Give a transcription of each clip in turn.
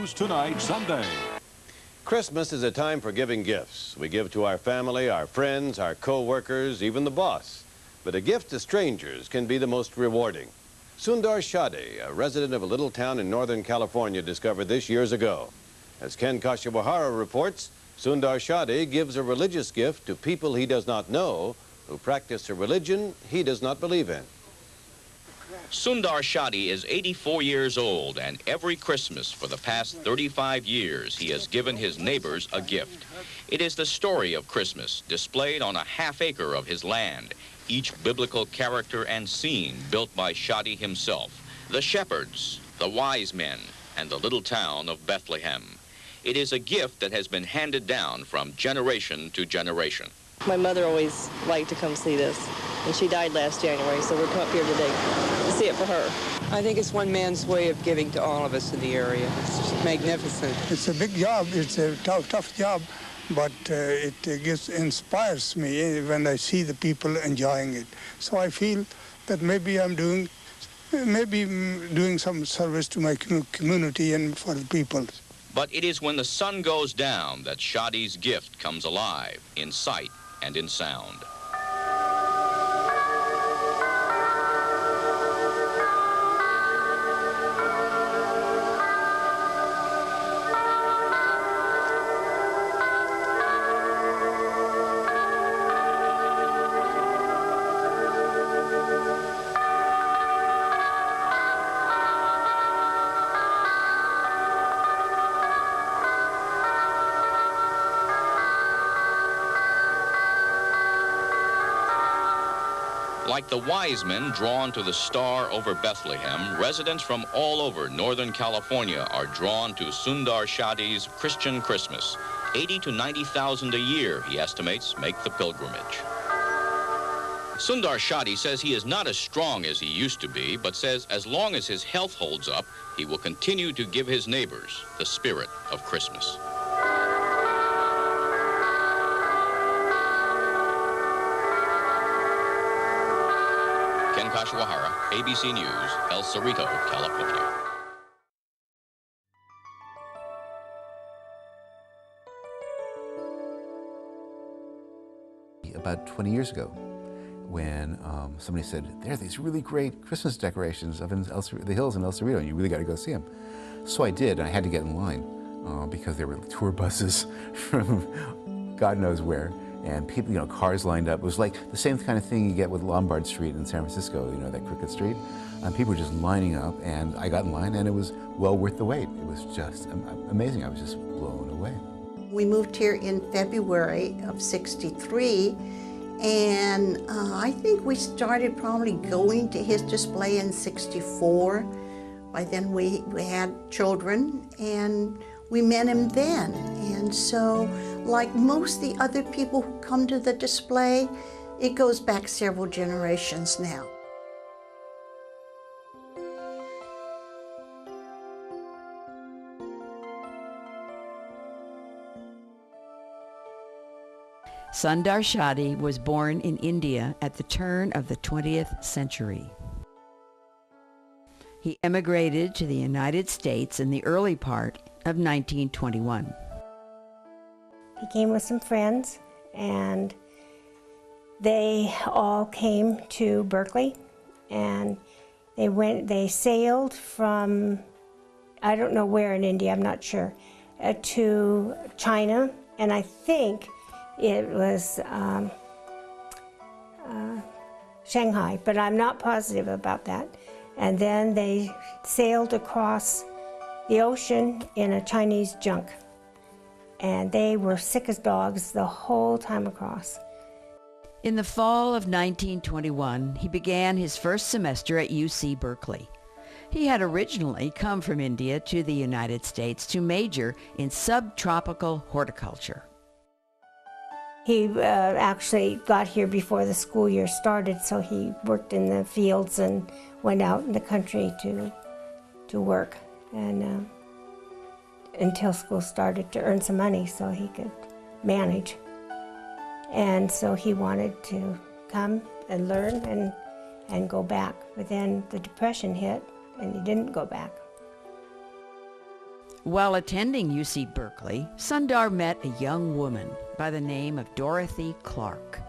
News Tonight, Sunday. Christmas is a time for giving gifts. We give to our family, our friends, our co-workers, even the boss. But a gift to strangers can be the most rewarding. Sundar Shadi, a resident of a little town in Northern California, discovered this years ago. As Ken Kashiwahara reports, Sundar Shadi gives a religious gift to people he does not know who practice a religion he does not believe in. Sundar Shadi is 84 years old, and every Christmas for the past 35 years he has given his neighbors a gift. It is the story of Christmas displayed on a half-acre of his land, each biblical character and scene built by Shadi himself, the shepherds, the wise men, and the little town of Bethlehem. It is a gift that has been handed down from generation to generation. My mother always liked to come see this, and she died last January, so we're come up here today to see it for her. I think it's one man's way of giving to all of us in the area. It's just magnificent. It's a big job. It's a tough job, but it inspires me when I see the people enjoying it. So I feel that maybe I'm doing some service to my community and for the people. But it is when the sun goes down that Shadi's gift comes alive, in sight and in sound. Like the wise men drawn to the star over Bethlehem, residents from all over Northern California are drawn to Sundar Shadi's Christian Christmas. 80 to 90,000 a year, he estimates, make the pilgrimage. Sundar Shadi says he is not as strong as he used to be, but says as long as his health holds up, he will continue to give his neighbors the spirit of Christmas. Ken Kashiwahara, ABC News, El Cerrito, California. About 20 years ago, when somebody said, there are these really great Christmas decorations up in the hills in El Cerrito, and you really got to go see them. So I did, and I had to get in line because there were tour buses from God knows where. And people, cars lined up. It was like the same kind of thing you get with Lombard Street in San Francisco, that crooked street. And people were just lining up, and I got in line, and it was well worth the wait. It was just amazing. I was just blown away. We moved here in February of '63, and I think we started probably going to his display in '64. By then we had children, and we met him then. And so, like most of the other people who come to the display, it goes back several generations now. Sundar Shadi was born in India at the turn of the 20th century. He emigrated to the United States in the early part of 1921. He came with some friends, and they all came to Berkeley, and they sailed from, I don't know where in India, I'm not sure, to China, and I think it was Shanghai, but I'm not positive about that. And then they sailed across the ocean in a Chinese junk. And they were sick as dogs the whole time across. In the fall of 1921, he began his first semester at UC Berkeley. He had originally come from India to the United States to major in subtropical horticulture. He actually got here before the school year started, so he worked in the fields and went out in the country to work. And until school started, to earn some money so he could manage. And so he wanted to come and learn and go back. But then the Depression hit and he didn't go back. While attending UC Berkeley, Sundar met a young woman by the name of Dorothy Clark.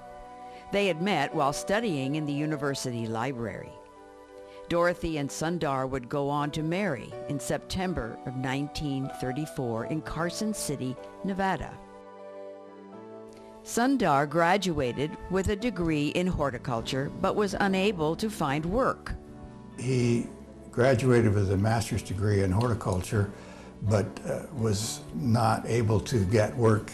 They had met while studying in the university library. Dorothy and Sundar would go on to marry in September of 1934 in Carson City, Nevada. Sundar graduated with a degree in horticulture but was unable to find work. He graduated with a master's degree in horticulture but was not able to get work.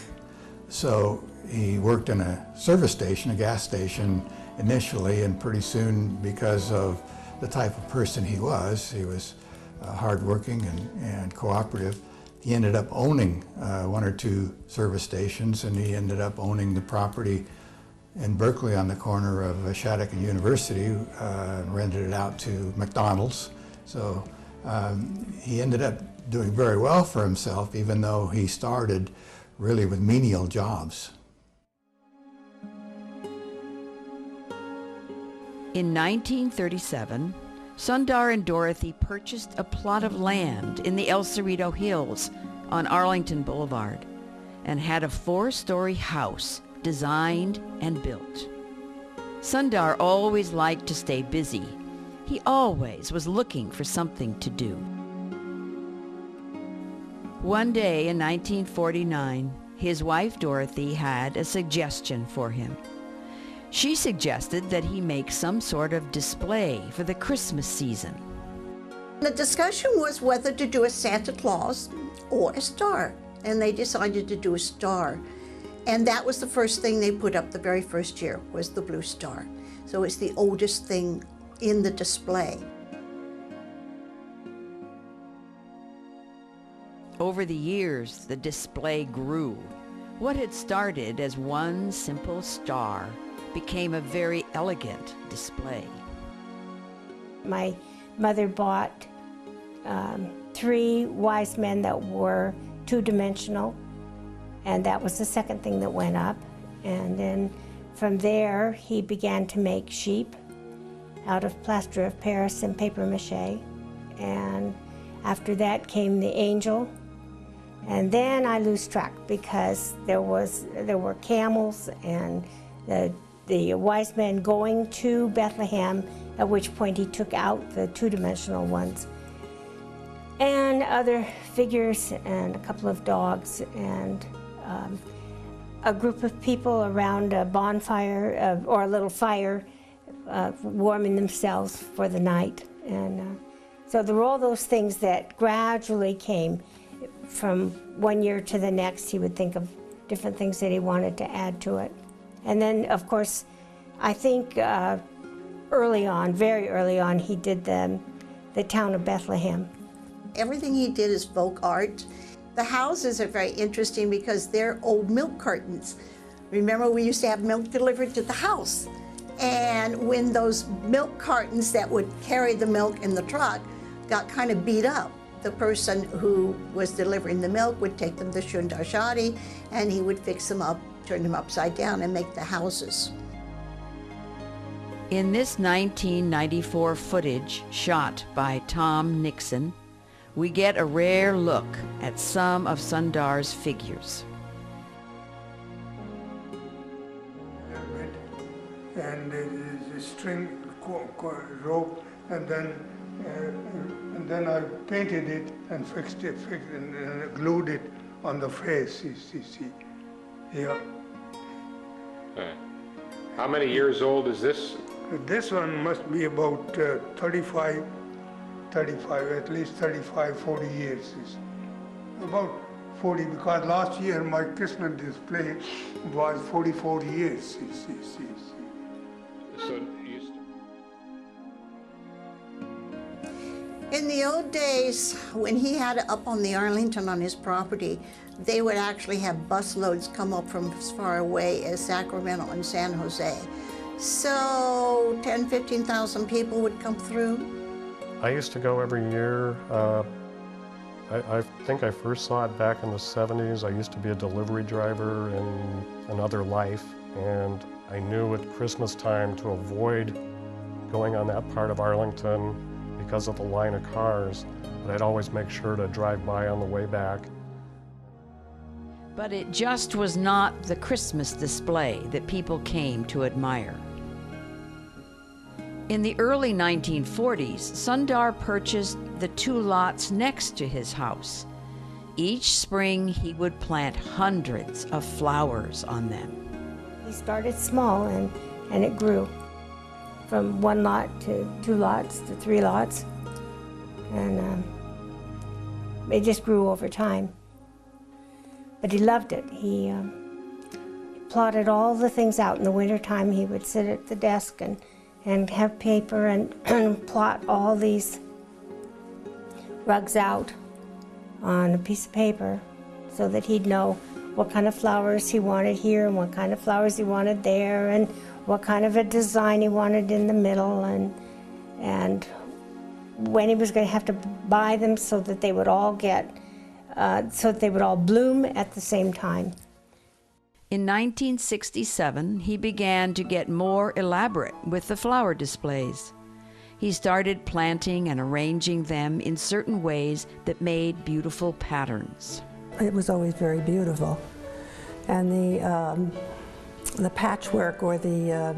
So he worked in a service station, a gas station initially, and pretty soon, because of the type of person he was hardworking and cooperative, he ended up owning one or two service stations, and he ended up owning the property in Berkeley on the corner of Shattuck and University, and rented it out to McDonald's. So he ended up doing very well for himself, even though he started really with menial jobs. In 1937, Sundar and Dorothy purchased a plot of land in the El Cerrito Hills on Arlington Boulevard and had a 4-story house designed and built. Sundar always liked to stay busy. He always was looking for something to do. One day in 1949, his wife Dorothy had a suggestion for him. She suggested that he make some sort of display for the Christmas season. The discussion was whether to do a Santa Claus or a star, and they decided to do a star. And that was the first thing they put up the very first year, was the blue star. So it's the oldest thing in the display. Over the years, the display grew. What had started as one simple star became a very elegant display. My mother bought 3 wise men that were 2-dimensional, and that was the second thing that went up. And then from there, he began to make sheep out of plaster of Paris and paper mache. And after that came the angel. And then I lose track because there were camels and the wise men going to Bethlehem, at which point he took out the 2-dimensional ones, and other figures and a couple of dogs and a group of people around a bonfire or a little fire warming themselves for the night. And so there were all those things that gradually came. From one year to the next, he would think of different things that he wanted to add to it. And then, of course, I think early on, very early on, he did the town of Bethlehem. Everything he did is folk art. The houses are very interesting because they're old milk cartons. Remember, we used to have milk delivered to the house. And when those milk cartons that would carry the milk in the truck got kind of beat up, the person who was delivering the milk would take them to Sundar Shadi, and he would fix them up, turn them upside down, and make the houses. In this 1994 footage shot by Tom Nixon, we get a rare look at some of Sundar's figures. And the string rope, and then I painted it and fixed it and glued it on the face. You see, yeah. How many years old is this? This one must be about 35, at least 35, 40 years. About 40, because last year my Christmas display was 44 years. So in the old days, when he had it up on the Arlington on his property, they would actually have bus loads come up from as far away as Sacramento and San Jose. So 10, 15,000 people would come through. I used to go every year. I think I first saw it back in the 70s. I used to be a delivery driver in another life, and I knew at Christmas time to avoid going on that part of Arlington because of the line of cars, but I'd always make sure to drive by on the way back. But it just was not the Christmas display that people came to admire. In the early 1940s, Sundar purchased the 2 lots next to his house. Each spring, he would plant hundreds of flowers on them. He started small and it grew from 1 lot to 2 lots to 3 lots. And it just grew over time. But he loved it. He plotted all the things out in the wintertime. He would sit at the desk and have paper and plot all these rugs out on a piece of paper so that he'd know what kind of flowers he wanted here and what kind of flowers he wanted there and what kind of a design he wanted in the middle and when he was going to have to buy them so that they would all bloom at the same time. In 1967, he began to get more elaborate with the flower displays. He started planting and arranging them in certain ways that made beautiful patterns. It was always very beautiful. And the patchwork or the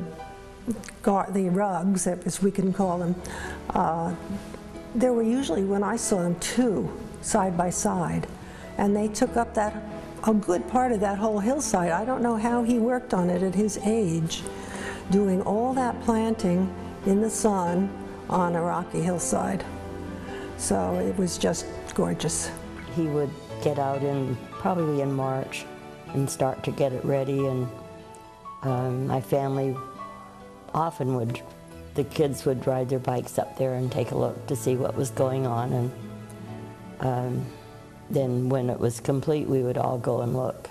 rugs, as we can call them, there were usually, when I saw them, 2 side by side. And they took up a good part of that whole hillside. I don't know how he worked on it at his age, doing all that planting in the sun on a rocky hillside. So it was just gorgeous. He would get out probably in March and start to get it ready, and my family often the kids would ride their bikes up there and take a look to see what was going on, and then when it was complete, we would all go and look.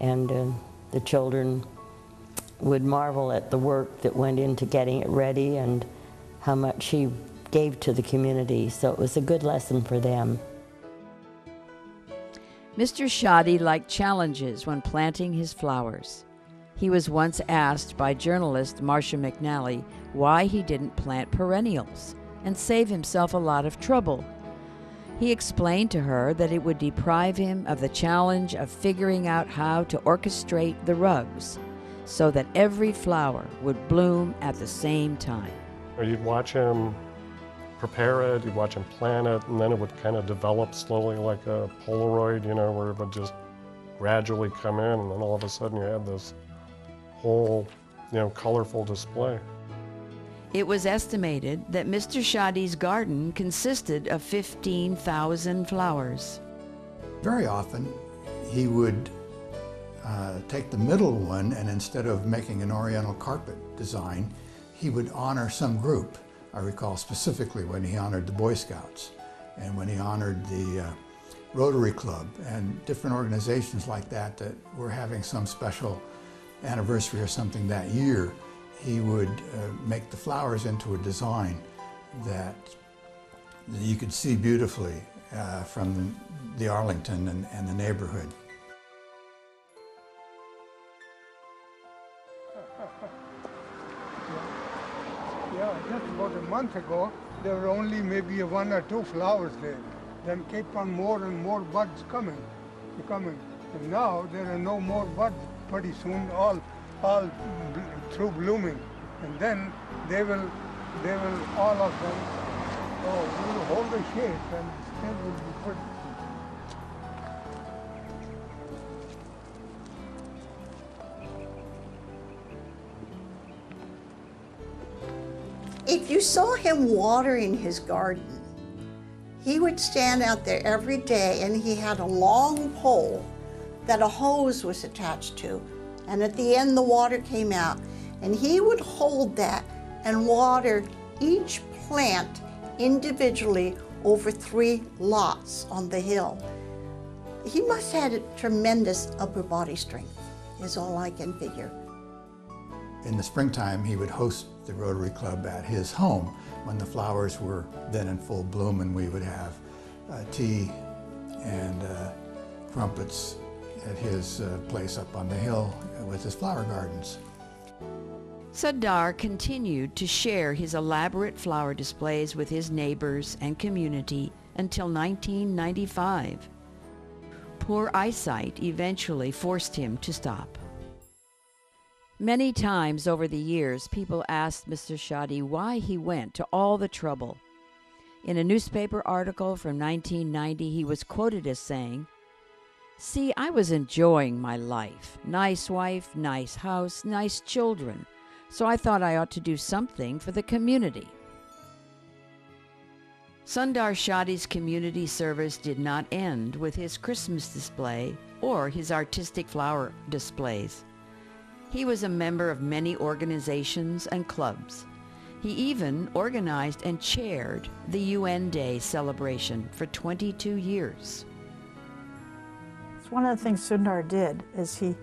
And the children would marvel at the work that went into getting it ready and how much he gave to the community, so it was a good lesson for them. Mr. Shadi liked challenges when planting his flowers. He was once asked by journalist Marcia McNally why he didn't plant perennials and save himself a lot of trouble. He explained to her that it would deprive him of the challenge of figuring out how to orchestrate the rugs so that every flower would bloom at the same time. You'd watch him prepare it, you'd watch him plant it, and then it would kind of develop slowly like a Polaroid, where it would just gradually come in, and then all of a sudden you had this whole, colorful display. It was estimated that Mr. Shadi's garden consisted of 15,000 flowers. Very often, he would take the middle one, and instead of making an oriental carpet design, he would honor some group. I recall specifically when he honored the Boy Scouts and when he honored the Rotary Club and different organizations like that were having some special anniversary or something that year. He would make the flowers into a design that you could see beautifully from the Arlington and the neighborhood. Yeah, just about a month ago, there were only maybe 1 or 2 flowers there. Then kept on more and more buds coming. And now there are no more buds. Pretty soon, all through blooming, and then they will all of them. Will hold the shape, and still will be pretty. If you saw him watering his garden, he would stand out there every day, and he had a long pole that a hose was attached to, and at the end the water came out, and he would hold that and water each plant individually over 3 lots on the hill. He must have had a tremendous upper body strength, is all I can figure. In the springtime, he would host the Rotary Club at his home when the flowers were then in full bloom, and we would have tea and crumpets at his place up on the hill with his flower gardens. Sundar continued to share his elaborate flower displays with his neighbors and community until 1995. Poor eyesight eventually forced him to stop. Many times over the years, people asked Mr. Shadi why he went to all the trouble. In a newspaper article from 1990, he was quoted as saying, "See, I was enjoying my life. Nice wife, nice house, nice children. So I thought I ought to do something for the community." Sundar Shadi's community service did not end with his Christmas display or his artistic flower displays. He was a member of many organizations and clubs. He even organized and chaired the UN Day celebration for 22 years. It's one of the things Sundar did is he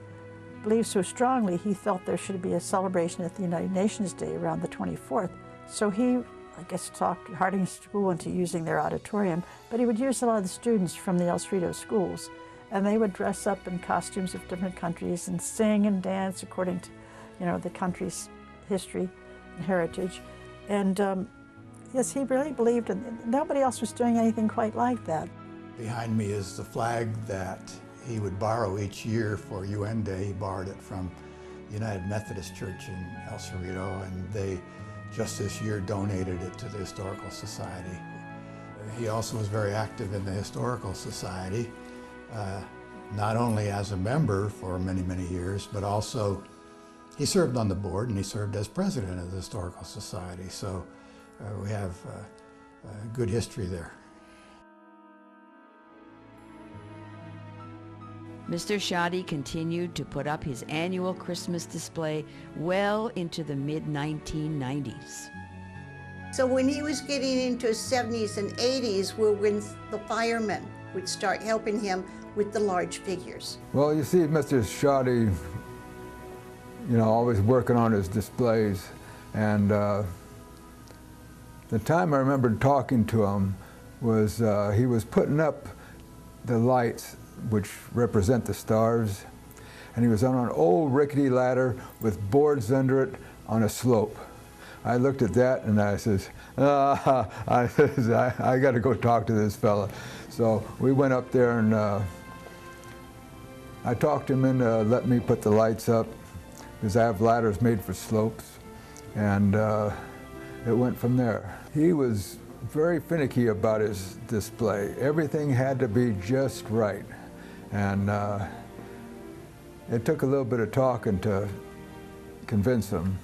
believed so strongly he felt there should be a celebration at the United Nations Day around the 24th. So he, I guess, talked Harding School into using their auditorium, but he would use a lot of the students from the El Cerrito schools, and they would dress up in costumes of different countries and sing and dance according to, the country's history and heritage. And yes, he really believed, and nobody else was doing anything quite like that. Behind me is the flag that he would borrow each year for UN Day. He borrowed it from United Methodist Church in El Cerrito, and they just this year donated it to the Historical Society. He also was very active in the Historical Society, not only as a member for many, many years, but also he served on the board and he served as president of the Historical Society. So we have a good history there. Mr. Shadi continued to put up his annual Christmas display well into the mid-1990s. So when he was getting into his 70s and 80s were when the firemen would start helping him with the large figures. Well, you see Mr. Shadi, always working on his displays. And the time I remember talking to him was he was putting up the lights which represent the stars, and he was on an old rickety ladder with boards under it on a slope. I looked at that and I says, I got to go talk to this fella. So we went up there and I talked him into letting me put the lights up because I have ladders made for slopes, and it went from there. He was very finicky about his display. Everything had to be just right. And it took a little bit of talking to convince him.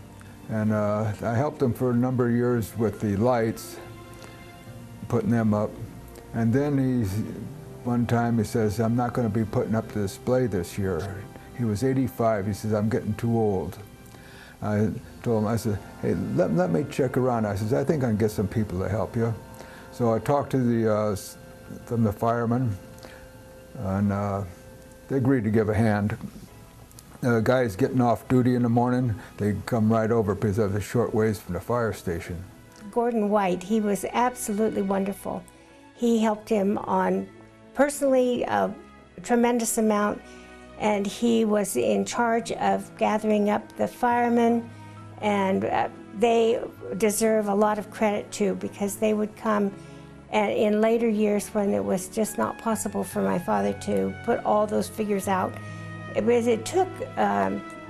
And I helped him for a number of years with the lights, putting them up. And then one time he says, "I'm not going to be putting up the display this year." He was 85. He says, "I'm getting too old." I told him, I said, "Hey, let me check around." I says, "I think I can get some people to help you." So I talked to the firemen, and they agreed to give a hand. The guys getting off duty in the morning, they come right over because I was a short ways from the fire station. Gordon White, he was absolutely wonderful. He helped him on personally a tremendous amount, and he was in charge of gathering up the firemen, and they deserve a lot of credit too, because they would come in later years when it was just not possible for my father to put all those figures out. It took,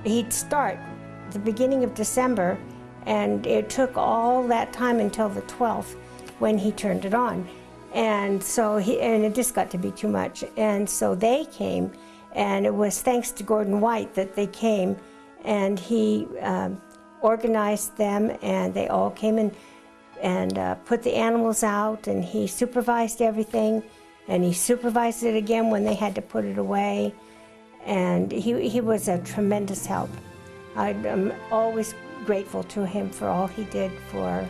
he'd start the beginning of December, and it took all that time until the 12th when he turned it on. And so and it just got to be too much. And so they came, and it was thanks to Gordon White that they came, and he organized them, and they all came in and put the animals out, and he supervised everything, and he supervised it again when they had to put it away. And he was a tremendous help. I'm always grateful to him for all he did for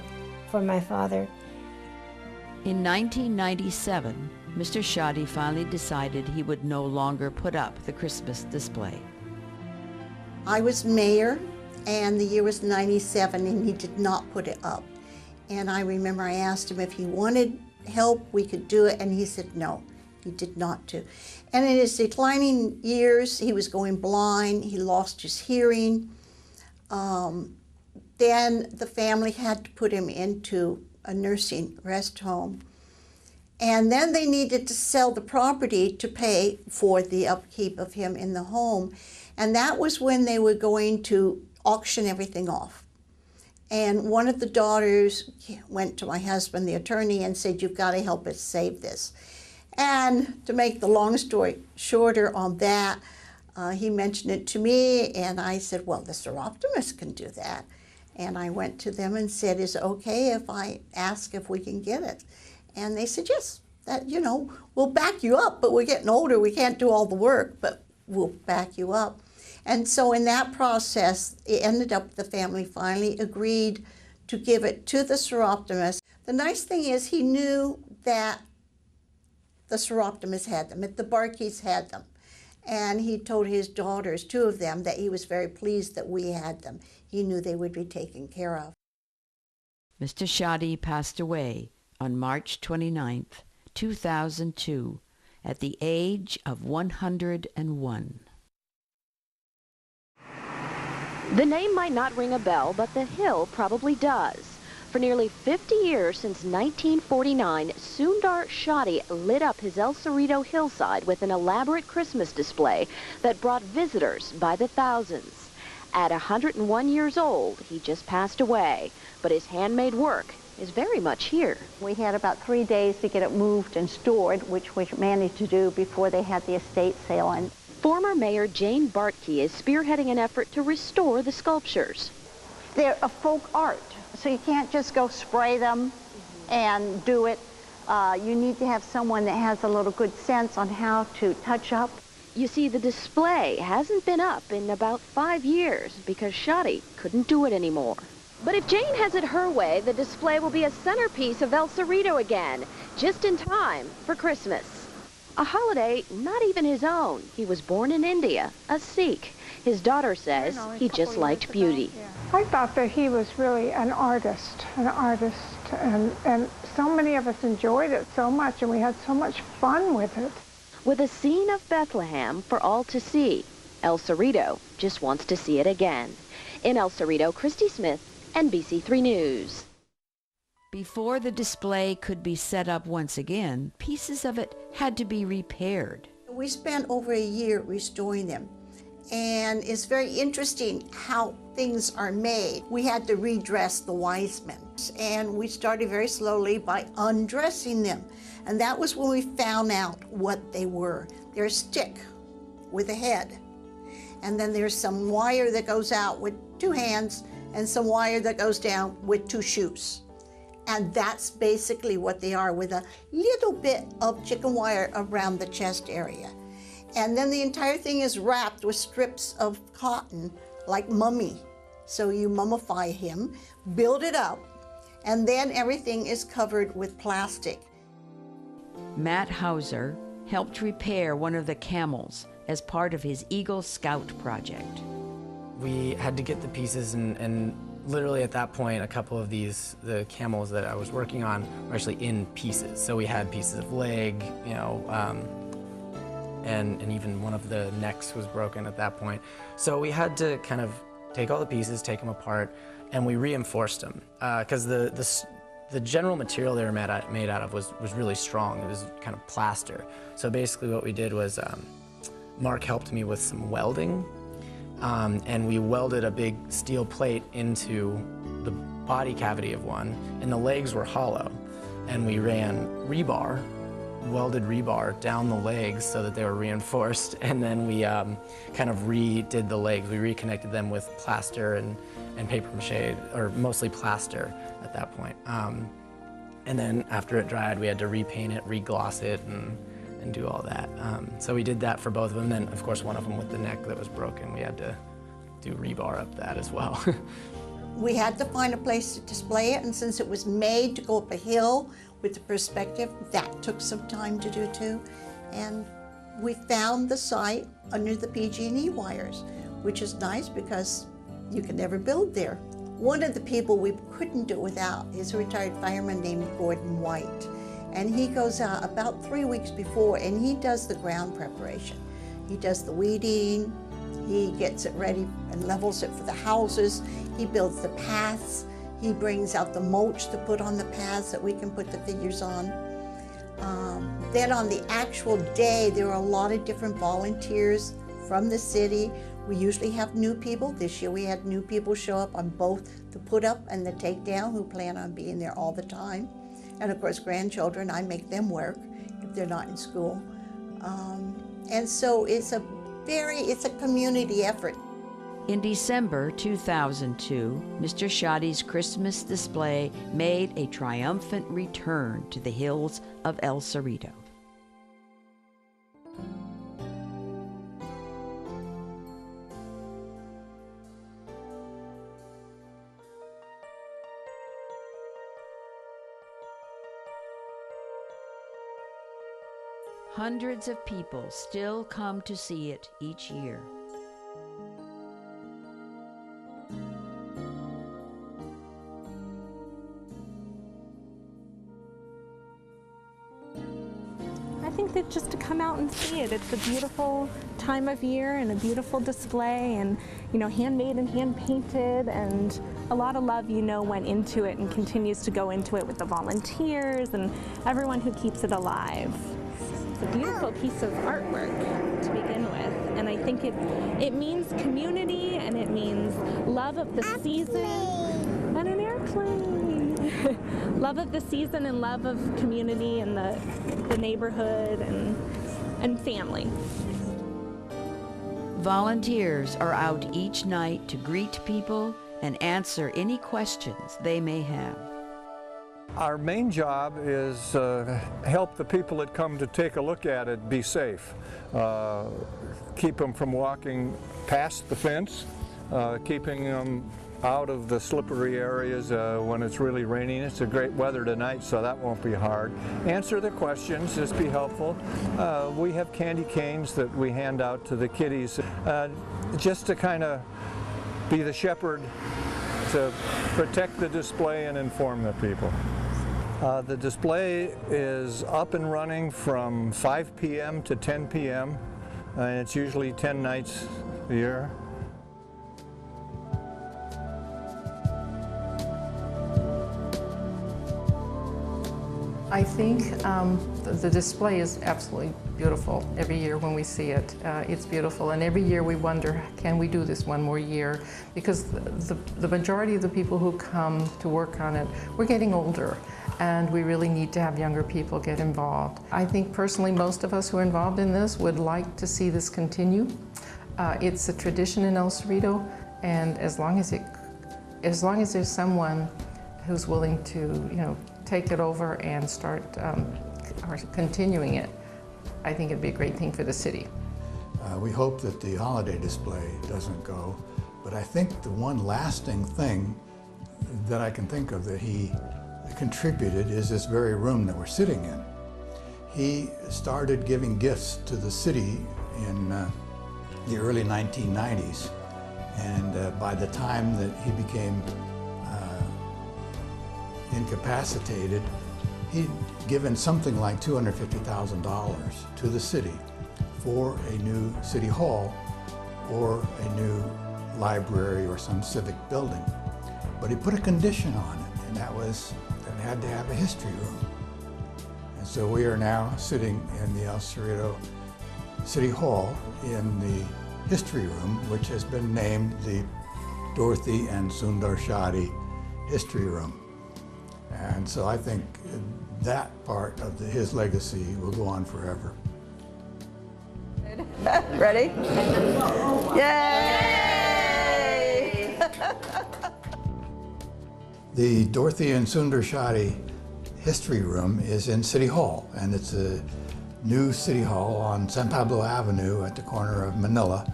my father. In 1997, Mr. Shadi finally decided he would no longer put up the Christmas display. I was mayor, and the year was 97, and he did not put it up. And I remember I asked him if he wanted help, we could do it, and he said no, he did not do. And in his declining years, he was going blind, he lost his hearing. then the family had to put him into a nursing rest home. And then they needed to sell the property to pay for the upkeep of him in the home. And that was when they were going to auction everything off. And one of the daughters went to my husband, the attorney, and said, "You've got to help us save this." And to make the long story shorter on that, he mentioned it to me, and I said, "Well, the Seroptimist can do that." And I went to them and said, "Is it okay if I ask if we can get it?" And they said, "Yes, that, you know, we'll back you up, but we're getting older, we can't do all the work, but we'll back you up." And so in that process, it ended up the family finally agreed to give it to the Seroptimist. The nice thing is he knew that the Seroptimist had them, the Barkeys had them. And he told his daughters, 2 of them, that he was very pleased that we had them. He knew they would be taken care of. Mr. Shadi passed away on March 29th, 2002, at the age of 101. The name might not ring a bell, but the hill probably does. For nearly 50 years, since 1949, Sundar Shadi lit up his El Cerrito hillside with an elaborate Christmas display that brought visitors by the thousands. At 101 years old, he just passed away, but his handmade work is very much here. We had about 3 days to get it moved and stored, which we managed to do before they had the estate sale. And former Mayor Jane Bartkey is spearheading an effort to restore the sculptures. They're a folk art, so you can't just go spray them and do it. You need to have someone that has a little good sense on how to touch up. You see, the display hasn't been up in about 5 years because Shadi couldn't do it anymore. But if Jane has it her way, the display will be a centerpiece of El Cerrito again, just in time for Christmas. A holiday not even his own. He was born in India, a Sikh. His daughter says he just liked beauty. I thought that he was really an artist, and so many of us enjoyed it so much, and we had so much fun with it. With a scene of Bethlehem for all to see, El Cerrito just wants to see it again. In El Cerrito, Christy Smith, NBC3 News. Before the display could be set up once again, pieces of it had to be repaired. We spent over a year restoring them. And it's very interesting how things are made. We had to redress the wise men. And we started very slowly by undressing them. And that was when we found out what they were. They're a stick with a head. And then there's some wire that goes out with 2 hands and some wire that goes down with 2 shoes. And that's basically what they are, with a little bit of chicken wire around the chest area. And then the entire thing is wrapped with strips of cotton, like mummy. So you mummify him, build it up, and then everything is covered with plastic. Matt Hauser helped repair one of the camels as part of his Eagle Scout project. We had to get the pieces, and literally at that point, a couple of the camels that I was working on were actually in pieces. So we had pieces of leg, and even one of the necks was broken at that point. So we had to kind of take all the pieces, take them apart, and we reinforced them. Because the general material they were made out of was really strong. It was kind of plaster. So basically what we did was Mark helped me with some welding, and we welded a big steel plate into the body cavity of one, and the legs were hollow. And we ran welded rebar down the legs so that they were reinforced, and then we kind of redid the legs. We reconnected them with plaster and paper mache, or mostly plaster at that point. And then after it dried, we had to repaint it, regloss it, and do all that. So we did that for both of them. Then, of course, one of them with the neck that was broken, we had to do rebar up that as well. We had to find a place to display it, and since it was made to go up a hill with the perspective, that took some time to do too. And we found the site under the PG&E wires, which is nice because you can never build there. One of the people we couldn't do without is a retired fireman named Gordon White. And he goes out about 3 weeks before, and he does the ground preparation. He does the weeding, He gets it ready and levels it for the houses. He builds the paths. He brings out the mulch to put on the paths that we can put the figures on. Then on the actual day, there are a lot of different volunteers from the city. We usually have new people. This year we had new people show up on both the put up and the take down who plan on being there all the time. And of course, grandchildren, I make them work if they're not in school. And so it's a community effort. In December 2002, Mr. Shadi's Christmas display made a triumphant return to the hills of El Cerrito. Hundreds of people still come to see it each year. I think that just to come out and see it, it's a beautiful time of year and a beautiful display, and handmade and hand painted, and a lot of love went into it and continues to go into it with the volunteers and everyone who keeps it alive. It's a beautiful piece of artwork to begin with, and I think it means community, and it means love of the season. And an airplane. Love of the season and love of community and the neighborhood and family. Volunteers are out each night to greet people and answer any questions they may have. Our main job is help the people that come to take a look at it be safe. Keep them from walking past the fence, keeping them out of the slippery areas when it's really raining. It's a great weather tonight, so that won't be hard. Answer the questions, just be helpful. We have candy canes that we hand out to the kiddies just to kind of be the shepherd to protect the display and inform the people. The display is up and running from 5 p.m. to 10 p.m. And it's usually 10 nights a year. I think the display is absolutely beautiful every year when we see it. It's beautiful, and every year we wonder, can we do this one more year? Because the majority of the people who come to work on it, we're getting older, and we really need to have younger people get involved. I think personally most of us who are involved in this would like to see this continue. It's a tradition in El Cerrito, and as long as there's someone who's willing to, take it over and start or continuing it, I think it'd be a great thing for the city. We hope that the holiday display doesn't go, but I think the one lasting thing that I can think of that he contributed is this very room that we're sitting in. He started giving gifts to the city in the early 1990s, and by the time that he became incapacitated, he'd given something like $250,000 to the city for a new city hall or a new library or some civic building. But he put a condition on it, and that was that it had to have a history room. And so we are now sitting in the El Cerrito City Hall in the history room, which has been named the Dorothy and Sundar Shadi History Room. And so I think that part of his legacy will go on forever. Ready? Yay! The Dorothy and Sundar Shadi History Room is in City Hall, and it's a new City Hall on San Pablo Avenue at the corner of Manila.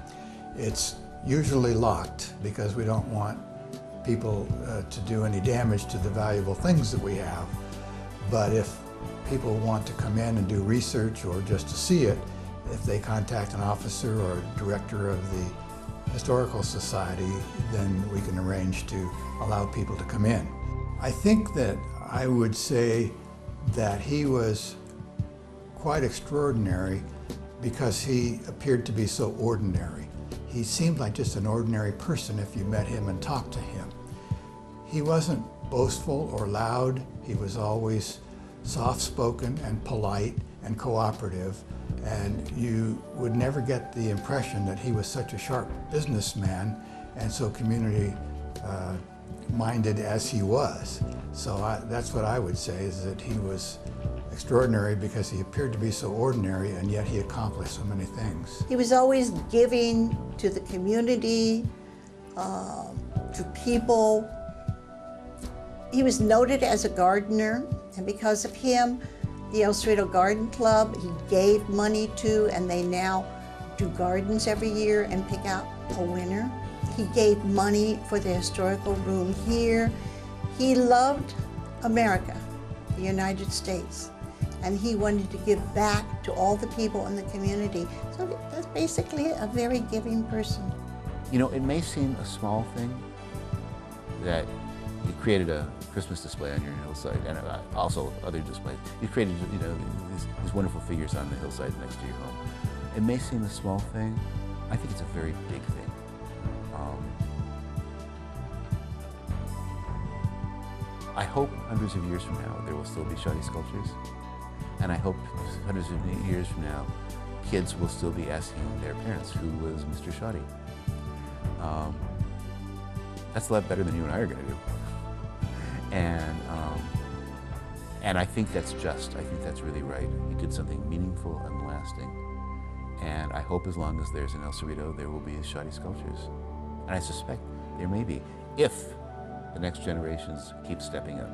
It's usually locked because we don't want people to do any damage to the valuable things that we have. But if people want to come in and do research or just to see it, if they contact an officer or director of the Historical Society, then we can arrange to allow people to come in. I think that I would say that he was quite extraordinary because he appeared to be so ordinary. he seemed like just an ordinary person if you met him and talked to him. He wasn't boastful or loud. He was always soft-spoken and polite and cooperative, and you would never get the impression that he was such a sharp businessman and so community minded as he was. So that's what I would say, is that he was extraordinary because he appeared to be so ordinary and yet he accomplished so many things. He was always giving to the community, to people. He was noted as a gardener, and because of him, the El Cerrito Garden Club, he gave money to, and they now do gardens every year and pick out a winner. He gave money for the historical room here. He loved America, the United States, and he wanted to give back to all the people in the community. So that's basically a very giving person. You know, it may seem a small thing that you created a Christmas display on your hillside, and also other displays. You created, you know, these wonderful figures on the hillside next to your home. It may seem a small thing. I think it's a very big thing. I hope hundreds of years from now there will still be Shadi sculptures, and I hope hundreds of years from now kids will still be asking their parents, who was Mr. Shadi? That's a lot better than you and I are going to do. And I think that's just. I think that's really right. He did something meaningful and lasting. And I hope as long as there's an El Cerrito, there will be Shadi sculptures. And I suspect there may be, if the next generations keep stepping up.